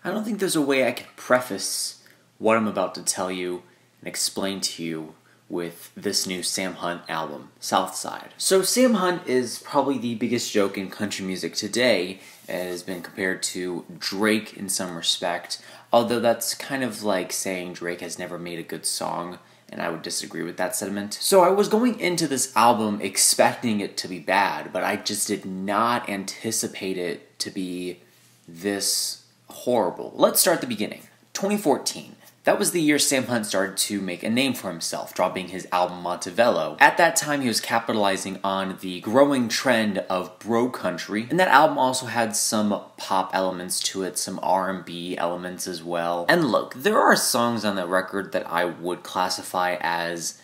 I don't think there's a way I can preface what I'm about to tell you and explain to you with this new Sam Hunt album, Southside. So Sam Hunt is probably the biggest joke in country music today, and has been compared to Drake in some respect, although that's kind of like saying Drake has never made a good song, and I would disagree with that sentiment. So I was going into this album expecting it to be bad, but I just did not anticipate it to be this horrible. Let's start at the beginning. 2014. That was the year Sam Hunt started to make a name for himself, dropping his album Montevello. At that time, he was capitalizing on the growing trend of bro country, and that album also had some pop elements to it, some R&B elements as well. And look, there are songs on that record that I would classify as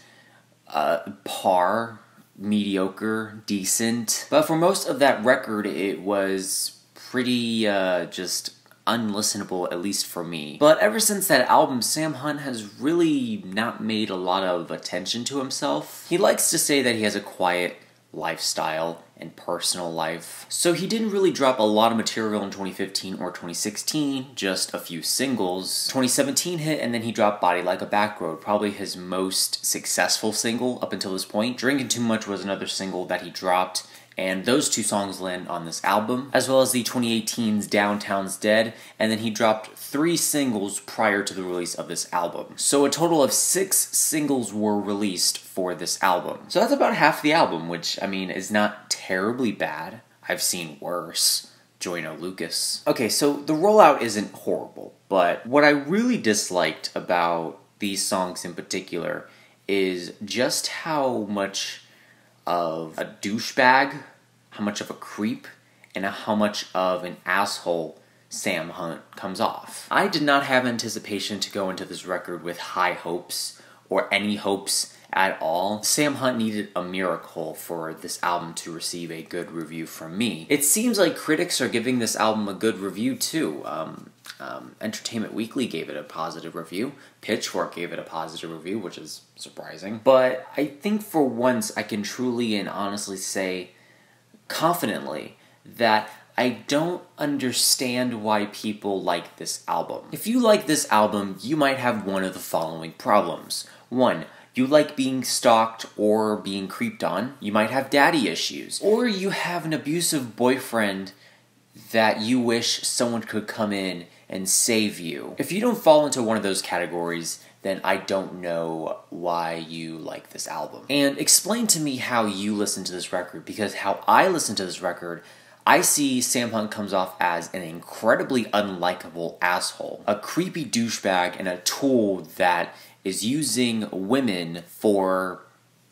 par, mediocre, decent, but for most of that record, it was pretty just unlistenable, at least for me. But ever since that album, Sam Hunt has really not made a lot of attention to himself. He likes to say that he has a quiet lifestyle and personal life, so he didn't really drop a lot of material in 2015 or 2016, just a few singles. 2017 hit, and then he dropped Body Like a Backroad, probably his most successful single up until this point. Drinking Too Much was another single that he dropped, and those two songs land on this album, as well as the 2018's Downtown's Dead, and then he dropped 3 singles prior to the release of this album. So a total of 6 singles were released for this album. So that's about half the album, which, I mean, is not terribly bad. I've seen worse. Joyno Lucas. Okay, so the rollout isn't horrible, but what I really disliked about these songs in particular is just how much of a douchebag, how much of a creep, and how much of an asshole Sam Hunt comes off. I did not have anticipation to go into this record with high hopes, or any hopes at all. Sam Hunt needed a miracle for this album to receive a good review from me. It seems like critics are giving this album a good review too. Entertainment Weekly gave it a positive review. Pitchfork gave it a positive review, which is surprising. But I think for once I can truly and honestly say confidently that I don't understand why people like this album. If you like this album, you might have one of the following problems. 1. You like being stalked or being creeped on. You might have daddy issues. Or you have an abusive boyfriend that you wish someone could come in and save you. If you don't fall into one of those categories, then I don't know why you like this album. And explain to me how you listen to this record, because how I listen to this record, I see Sam Hunt comes off as an incredibly unlikable asshole, a creepy douchebag, and a tool that is using women for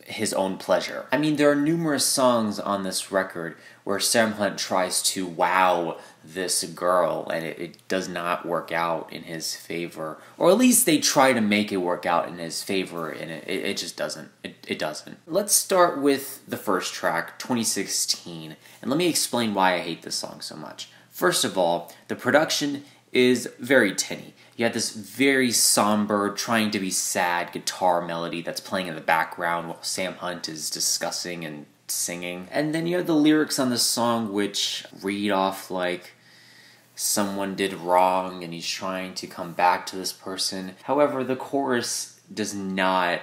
his own pleasure. I mean, there are numerous songs on this record where Sam Hunt tries to wow this girl, and it does not work out in his favor. Or at least they try to make it work out in his favor, and it just doesn't. It doesn't. Let's start with the first track, 2016, and let me explain why I hate this song so much. First of all, the production is very tinny. You have this very somber, trying to be sad guitar melody that's playing in the background while Sam Hunt is discussing and singing. And then you have the lyrics on this song which read off like someone did wrong and he's trying to come back to this person. However, the chorus does not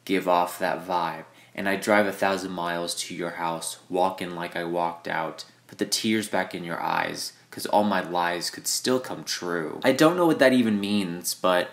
give off that vibe. And I drive 1,000 miles to your house, walking like I walked out, put the tears back in your eyes, because all my lies could still come true. I don't know what that even means, but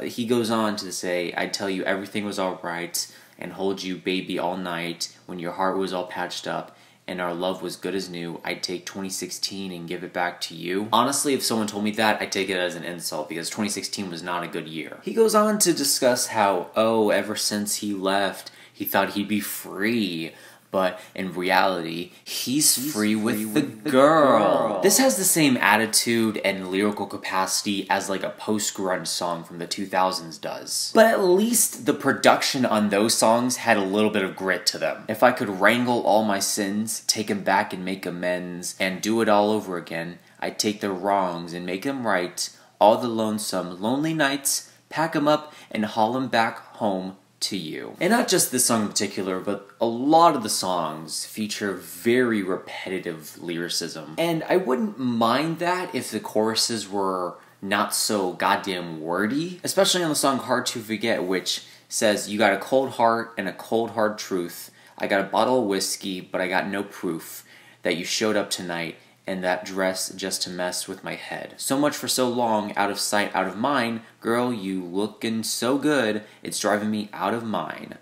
he goes on to say, I'd tell you everything was alright, and hold you baby all night, when your heart was all patched up, and our love was good as new. I'd take 2016 and give it back to you. Honestly, if someone told me that, I'd take it as an insult, because 2016 was not a good year. He goes on to discuss how, ever since he left, he thought he'd be free, but in reality, he's free with the girl. This has the same attitude and lyrical capacity as like a post-grunge song from the 2000s does. But at least the production on those songs had a little bit of grit to them. If I could wrangle all my sins, take them back and make amends, and do it all over again, I'd take the wrongs and make them right, all the lonesome, lonely nights, pack them up and haul them back home to you. And not just this song in particular, but a lot of the songs feature very repetitive lyricism. And I wouldn't mind that if the choruses were not so goddamn wordy, especially on the song Hard to Forget, which says, you got a cold heart and a cold hard truth. I got a bottle of whiskey, but I got no proof that you showed up tonight in that dress just to mess with my head. So much for so long, out of sight, out of mind. Girl, you looking so good, it's driving me out of mine.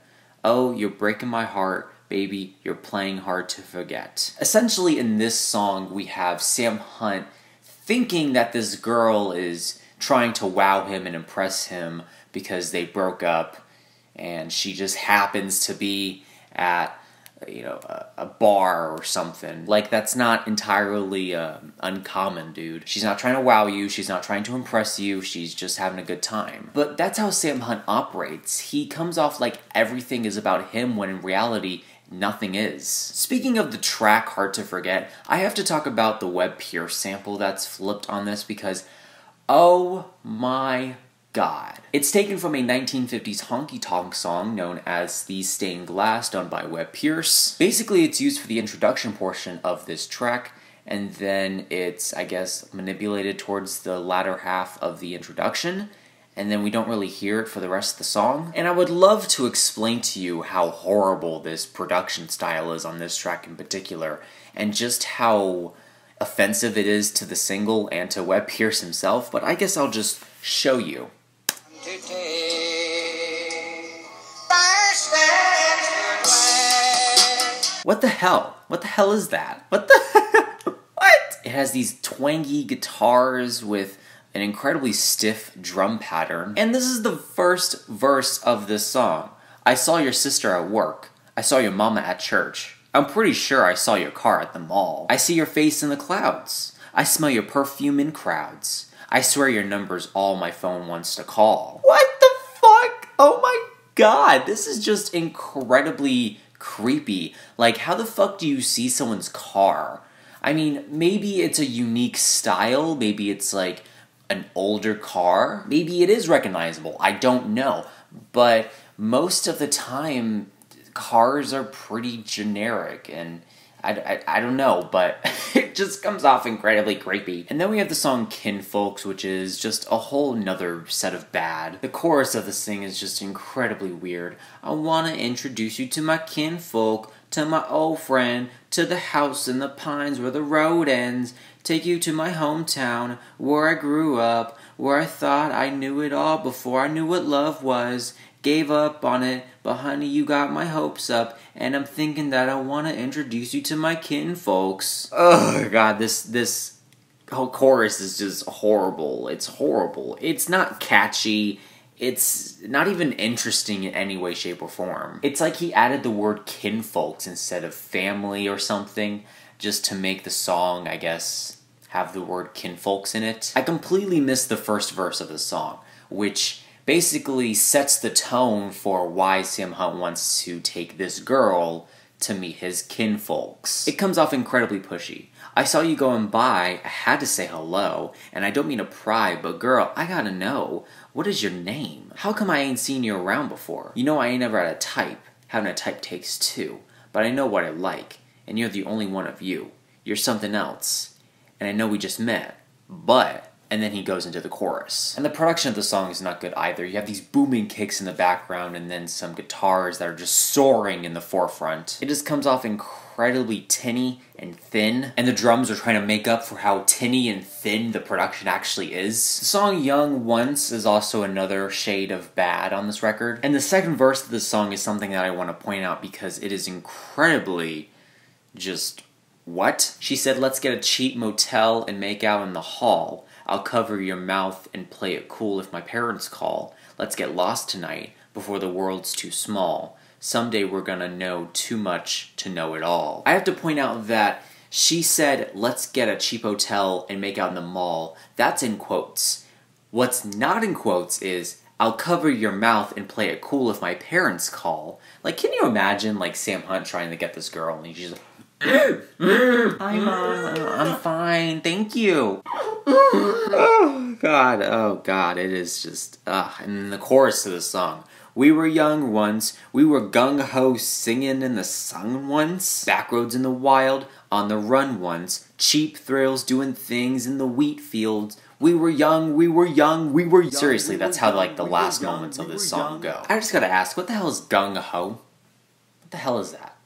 Oh, you're breaking my heart, baby, you're playing hard to forget. Essentially, in this song, we have Sam Hunt thinking that this girl is trying to wow him and impress him because they broke up, and she just happens to be at a bar or something. Like, that's not entirely uncommon, dude. She's not trying to wow you, she's not trying to impress you, she's just having a good time. But that's how Sam Hunt operates. He comes off like everything is about him when in reality, nothing is. Speaking of the track Hard to Forget, I have to talk about the Webb Pierce sample that's flipped on this because, oh my God. It's taken from a 1950s honky-tonk song known as The Stained Glass, done by Webb Pierce. Basically, it's used for the introduction portion of this track, and then it's, I guess, manipulated towards the latter half of the introduction, and then we don't really hear it for the rest of the song. And I would love to explain to you how horrible this production style is on this track in particular, and just how offensive it is to the single and to Webb Pierce himself, but I guess I'll just show you. What the hell? What the hell is that? What the what? It has these twangy guitars with an incredibly stiff drum pattern. And this is the first verse of this song. I saw your sister at work. I saw your mama at church. I'm pretty sure I saw your car at the mall. I see your face in the clouds. I smell your perfume in crowds. I swear your number's all my phone wants to call. What the fuck? Oh my God, this is just incredibly creepy. Like, how the fuck do you see someone's car? I mean, maybe it's a unique style, maybe it's like an older car, maybe it is recognizable, I don't know. But most of the time, cars are pretty generic, and I don't know, but it just comes off incredibly creepy. And then we have the song Kinfolks, which is just a whole nother set of bad. The chorus of this thing is just incredibly weird. I wanna introduce you to my kinfolk, to my old friend, to the house in the pines where the road ends. Take you to my hometown, where I grew up, where I thought I knew it all before I knew what love was. Gave up on it, but honey, you got my hopes up, and I'm thinking that I want to introduce you to my kinfolks. Oh God, this whole chorus is just horrible. It's horrible. It's not catchy. It's not even interesting in any way, shape, or form. It's like he added the word kinfolks instead of family or something, just to make the song, I guess, have the word kinfolks in it. I completely missed the first verse of the song, which basically sets the tone for why Sam Hunt wants to take this girl to meet his kinfolks. It comes off incredibly pushy. I saw you going by, I had to say hello, and I don't mean to pry, but girl, I gotta know, what is your name? How come I ain't seen you around before? You know I ain't never had a type, having a type takes two, but I know what I like, and you're the only one of you. You're something else, and I know we just met, but... And then he goes into the chorus. And the production of the song is not good either. You have these booming kicks in the background and then some guitars that are just soaring in the forefront. It just comes off incredibly tinny and thin. And the drums are trying to make up for how tinny and thin the production actually is. The song Young Once is also another shade of bad on this record. And the second verse of this song is something that I want to point out because it is incredibly just... What? She said, let's get a cheap motel and make out in the hall. I'll cover your mouth and play it cool if my parents call. Let's get lost tonight before the world's too small. Someday we're gonna know too much to know it all. I have to point out that she said, let's get a cheap hotel and make out in the mall. That's in quotes. What's not in quotes is, I'll cover your mouth and play it cool if my parents call. Like, can you imagine, like, Sam Hunt trying to get this girl and she's like, hi, Mom. I'm fine. Thank you. Oh, God. Oh, God. It is just... And then the chorus to the song. We were young once, we were gung-ho singing in the sun once. Backroads in the wild, on the run once. Cheap thrills doing things in the wheat fields. We were young, we were young, we were young. Seriously, that's how like the last moments of this song go. I just gotta ask, what the hell is gung-ho? What the hell is that?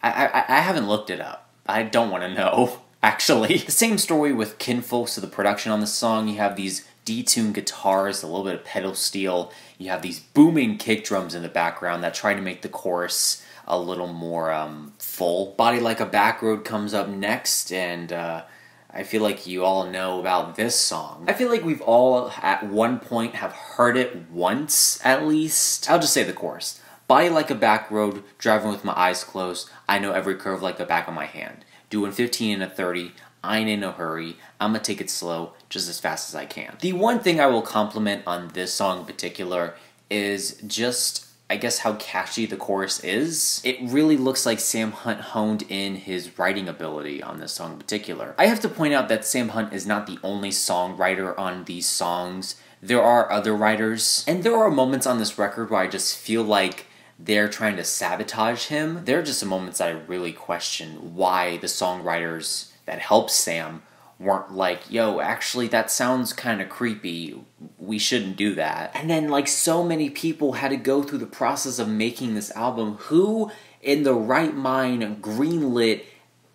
I haven't looked it up. I don't want to know, actually. The same story with Kinfolk, so the production on the song, you have these detuned guitars, a little bit of pedal steel, you have these booming kick drums in the background that try to make the chorus a little more full. Body Like a Back Road comes up next, and I feel like you all know about this song. I feel like we've all at one point have heard it once, at least. I'll just say the chorus. Body like a back road, driving with my eyes closed, I know every curve like the back of my hand. Doing 15 and a 30, I ain't in no hurry, I'ma take it slow, just as fast as I can. The one thing I will compliment on this song in particular is just, I guess, how catchy the chorus is. It really looks like Sam Hunt honed in his writing ability on this song in particular. I have to point out that Sam Hunt is not the only songwriter on these songs. There are other writers, and there are moments on this record where I just feel like they're trying to sabotage him. There are just some moments that I really question why the songwriters that helped Sam weren't like, yo, actually that sounds kind of creepy, we shouldn't do that. And then like so many people had to go through the process of making this album. Who in the right mind greenlit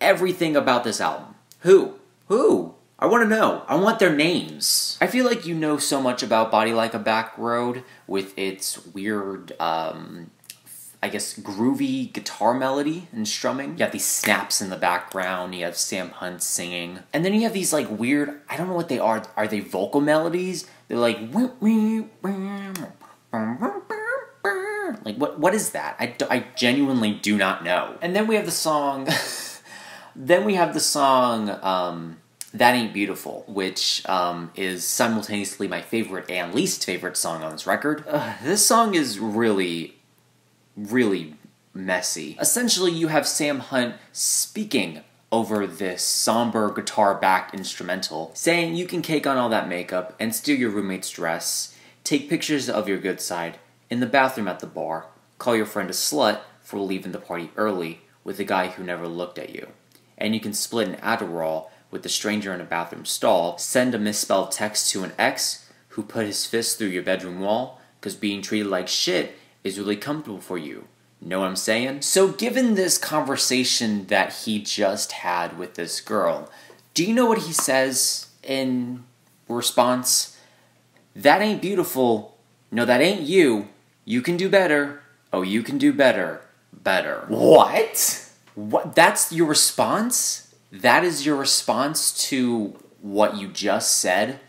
everything about this album? Who? I want to know. I want their names. I feel like you know so much about Body Like a Back Road with its weird, I guess, groovy guitar melody and strumming. You have these snaps in the background, you have Sam Hunt singing. And then you have these like weird, I don't know what they are they vocal melodies? They're like, like what is that? I genuinely do not know. And then we have the song, That Ain't Beautiful, which is simultaneously my favorite and least favorite song on this record. This song is really messy. Essentially, you have Sam Hunt speaking over this somber guitar-backed instrumental, saying you can cake on all that makeup and steal your roommate's dress, take pictures of your good side, in the bathroom at the bar, call your friend a slut for leaving the party early with a guy who never looked at you, and you can split an Adderall with a stranger in a bathroom stall, send a misspelled text to an ex who put his fist through your bedroom wall, because being treated like shit is really comfortable for you. Know what I'm saying? So given this conversation that he just had with this girl, do you know what he says in response? That ain't beautiful. No, that ain't you. You can do better. Oh, you can do better. Better. What? What? That's your response? That is your response to what you just said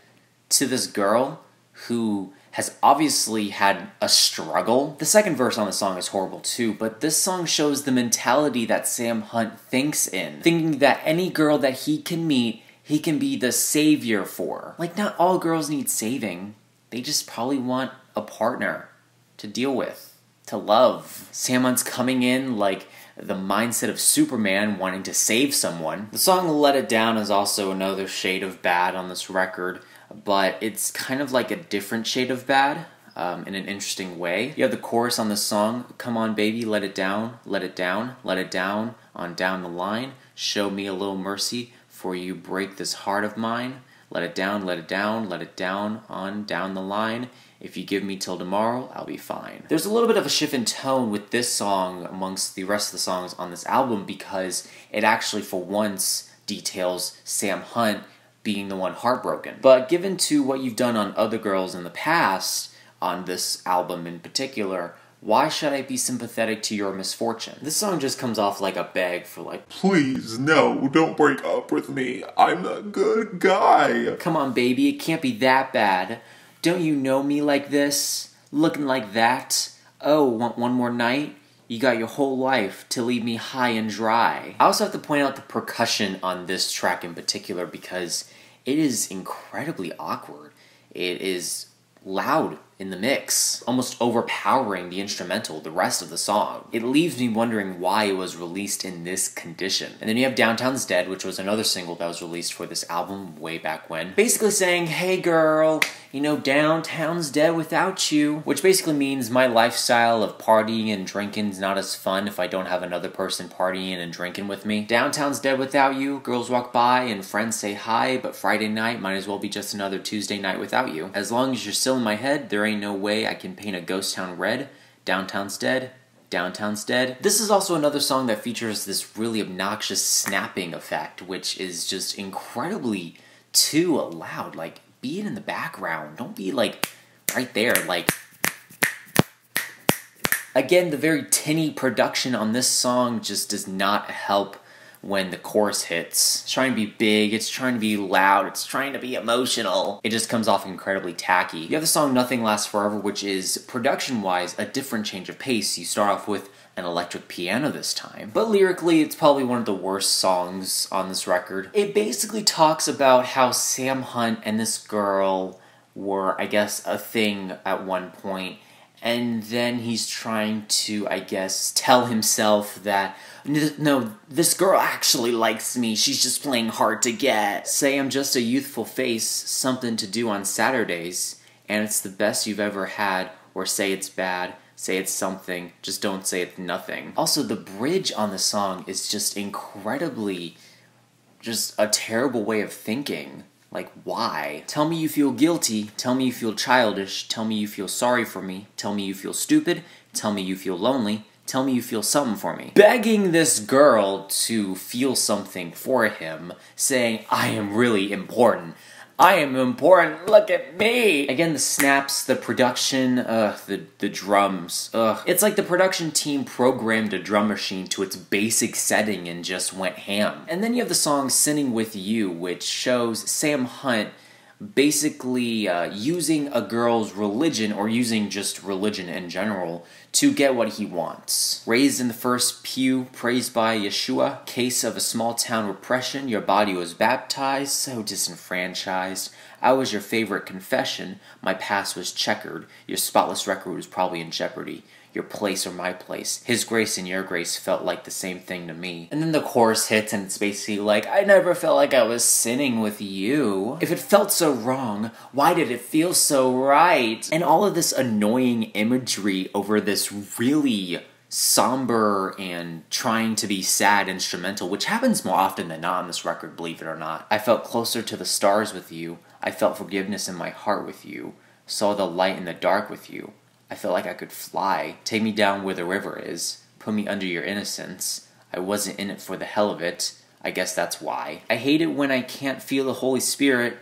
to this girl who has obviously had a struggle. The second verse on the song is horrible too, but this song shows the mentality that Sam Hunt thinks in, thinking that any girl that he can meet, he can be the savior for. Like, not all girls need saving. They just probably want a partner to deal with, to love. Sam Hunt's coming in like the mindset of Superman wanting to save someone. The song Let It Down is also another shade of bad on this record, but it's kind of like a different shade of bad in an interesting way. You have the chorus on the song, come on baby, let it down, let it down, let it down, on down the line, show me a little mercy, for you break this heart of mine, let it down, let it down, let it down, on down the line, if you give me till tomorrow, I'll be fine. There's a little bit of a shift in tone with this song amongst the rest of the songs on this album because it actually, for once, details Sam Hunt being the one heartbroken. But given to what you've done on other girls in the past, on this album in particular, why should I be sympathetic to your misfortune? This song just comes off like a beg for like, please, no, don't break up with me. I'm a good guy. Come on, baby, it can't be that bad. Don't you know me like this? Looking like that? Oh, want one more night? You got your whole life to leave me high and dry. I also have to point out the percussion on this track in particular because it is incredibly awkward. It is loud in the mix, almost overpowering the instrumental, the rest of the song. It leaves me wondering why it was released in this condition. And then you have Downtown's Dead, which was another single that was released for this album way back when, basically saying, hey girl, you know, downtown's dead without you, which basically means my lifestyle of partying and drinking is not as fun if I don't have another person partying and drinking with me. Downtown's dead without you, girls walk by and friends say hi, but Friday night might as well be just another Tuesday night without you. As long as you're still in my head, there ain't no way I can paint a ghost town red. Downtown's dead. Downtown's dead. This is also another song that features this really obnoxious snapping effect, which is just incredibly too loud. Like, be it in the background. Don't be, like, right there. Like, again, the very tinny production on this song just does not help when the chorus hits. It's trying to be big, it's trying to be loud, it's trying to be emotional. It just comes off incredibly tacky. You have the song Nothing Lasts Forever, which is, production-wise, a different change of pace. You start off with an electric piano this time. But lyrically, it's probably one of the worst songs on this record. It basically talks about how Sam Hunt and this girl were, I guess, a thing at one point, and then he's trying to, I guess, tell himself that, no, this girl actually likes me, she's just playing hard to get. Say I'm just a youthful face, something to do on Saturdays, and it's the best you've ever had, or say it's bad, say it's something, just don't say it's nothing. Also, the bridge on the song is just incredibly, just a terrible way of thinking. Like, why? Tell me you feel guilty, tell me you feel childish, tell me you feel sorry for me, tell me you feel stupid, tell me you feel lonely, tell me you feel something for me. Begging this girl to feel something for him, saying, I am really important. I am important, look at me! Again, the snaps, the production, the drums, It's like the production team programmed a drum machine to its basic setting and just went ham. And then you have the song Sinning With You, which shows Sam Hunt basically using a girl's religion, or using just religion in general, to get what he wants. Raised in the first pew, praised by Yeshua, case of a small town repression, your body was baptized, so disenfranchised. I was your favorite confession, my past was checkered, your spotless record was probably in jeopardy. Your place or my place. His grace and your grace felt like the same thing to me. And then the chorus hits and it's basically like, I never felt like I was sinning with you. If it felt so wrong, why did it feel so right? And all of this annoying imagery over this really somber and trying to be sad instrumental, which happens more often than not on this record, believe it or not. I felt closer to the stars with you. I felt forgiveness in my heart with you. Saw the light in the dark with you. I felt like I could fly. Take me down where the river is. Put me under your innocence. I wasn't in it for the hell of it. I guess that's why. I hate it when I can't feel the Holy Spirit.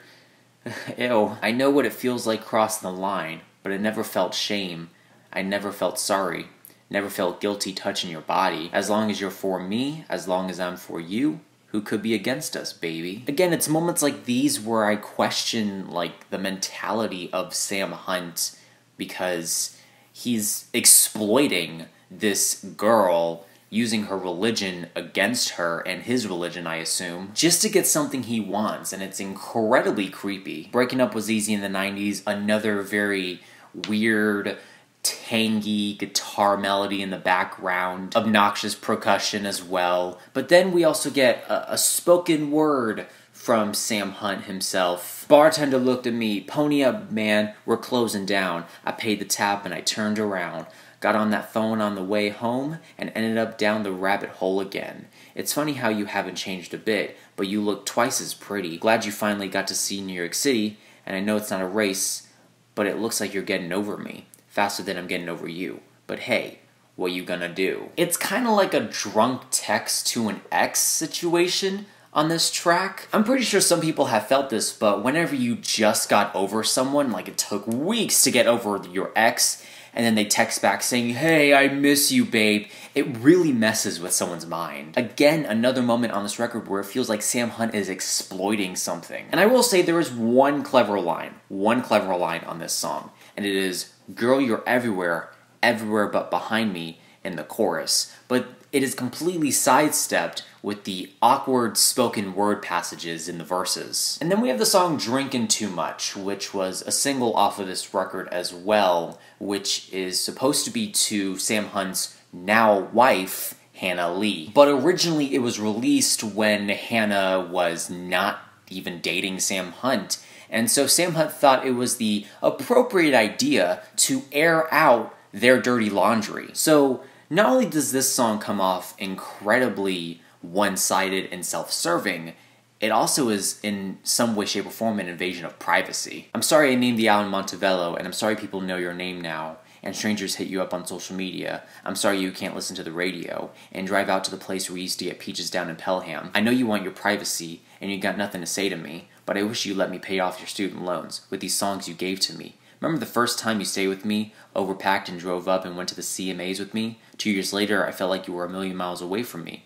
Ew. I know what it feels like crossing the line, but I never felt shame. I never felt sorry. Never felt guilty touching your body. As long as you're for me, as long as I'm for you, who could be against us, baby? Again, it's moments like these where I question, like, the mentality of Sam Hunt, because he's exploiting this girl, using her religion against her, and his religion, I assume, just to get something he wants, and it's incredibly creepy. Breaking Up was easy in the 90s, another very weird, tangy guitar melody in the background, obnoxious percussion as well. But then we also get a spoken word from Sam Hunt himself. Bartender looked at me, pony up man, we're closing down. I paid the tab and I turned around. Got on that phone on the way home and ended up down the rabbit hole again. It's funny how you haven't changed a bit, but you look twice as pretty. Glad you finally got to see New York City, and I know it's not a race, but it looks like you're getting over me. Faster than I'm getting over you. But hey, what you gonna do? It's kind of like a drunk text to an ex situation on this track. I'm pretty sure some people have felt this, but whenever you just got over someone, like it took weeks to get over your ex, and then they text back saying, hey, I miss you, babe, it really messes with someone's mind. Again, another moment on this record where it feels like Sam Hunt is exploiting something. And I will say there is one clever line on this song, and it is, girl, you're everywhere, everywhere but behind me, in the chorus, but it is completely sidestepped with the awkward spoken word passages in the verses. And then we have the song Drinkin' Too Much, which was a single off of this record as well, which is supposed to be to Sam Hunt's now wife, Hannah Lee. But originally it was released when Hannah was not even dating Sam Hunt, and so Sam Hunt thought it was the appropriate idea to air out their dirty laundry. So not only does this song come off incredibly one-sided and self-serving, it also is in some way, shape, or form an invasion of privacy. I'm sorry I named the album Montevello, and I'm sorry people know your name now, and strangers hit you up on social media. I'm sorry you can't listen to the radio, and drive out to the place where we used to get peaches down in Pelham. I know you want your privacy, and you got nothing to say to me, but I wish you let me pay off your student loans with these songs you gave to me. Remember the first time you stayed with me, overpacked and drove up and went to the CMAs with me? 2 years later, I felt like you were a million miles away from me.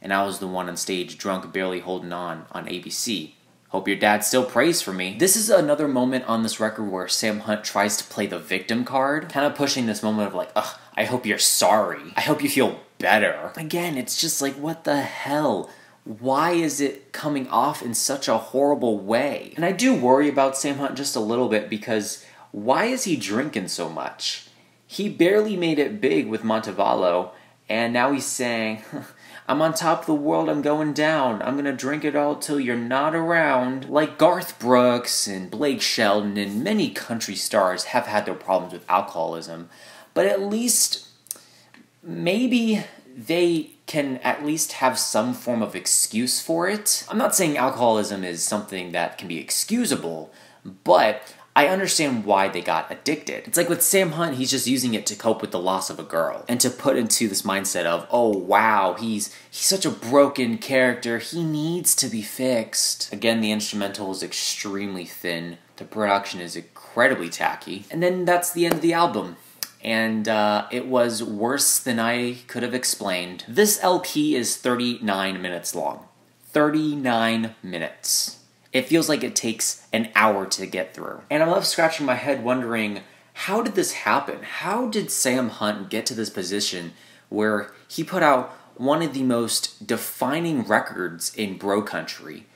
And I was the one on stage drunk, barely holding on ABC. Hope your dad still prays for me. This is another moment on this record where Sam Hunt tries to play the victim card, kind of pushing this moment of like, ugh, I hope you're sorry. I hope you feel better. Again, it's just like, what the hell? Why is it coming off in such a horrible way? And I do worry about Sam Hunt just a little bit because why is he drinking so much? He barely made it big with Montevallo, and now he's saying, I'm on top of the world, I'm going down. I'm gonna drink it all till you're not around. Like Garth Brooks and Blake Shelton and many country stars have had their problems with alcoholism, but at least maybe they can at least have some form of excuse for it. I'm not saying alcoholism is something that can be excusable, but I understand why they got addicted. It's like with Sam Hunt, he's just using it to cope with the loss of a girl and to put into this mindset of, oh wow, he's such a broken character, he needs to be fixed. Again, the instrumental is extremely thin, the production is incredibly tacky, and then that's the end of the album. And it was worse than I could have explained. This LP is 39 minutes long. 39 minutes. It feels like it takes an hour to get through. And I'm left scratching my head wondering, how did this happen? How did Sam Hunt get to this position where he put out one of the most defining records in bro country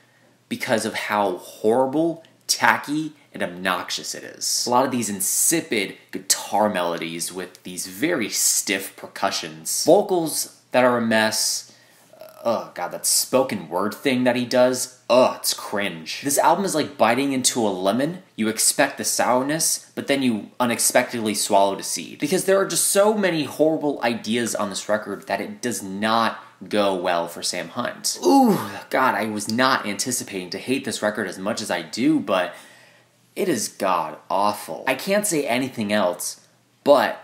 because of how horrible, tacky, and obnoxious it is? A lot of these insipid guitar melodies with these very stiff percussions. Vocals that are a mess. Oh god, that spoken word thing that he does, it's cringe. This album is like biting into a lemon. You expect the sourness, but then you unexpectedly swallow the seed. Because there are just so many horrible ideas on this record that it does not go well for Sam Hunt. Ooh, god, I was not anticipating to hate this record as much as I do, but it is god awful. I can't say anything else but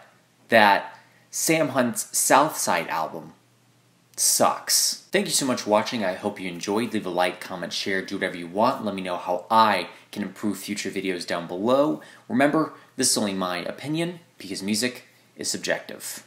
that Sam Hunt's Southside album sucks. Thank you so much for watching. I hope you enjoyed. Leave a like, comment, share, do whatever you want. Let me know how I can improve future videos down below. Remember, this is only my opinion because music is subjective.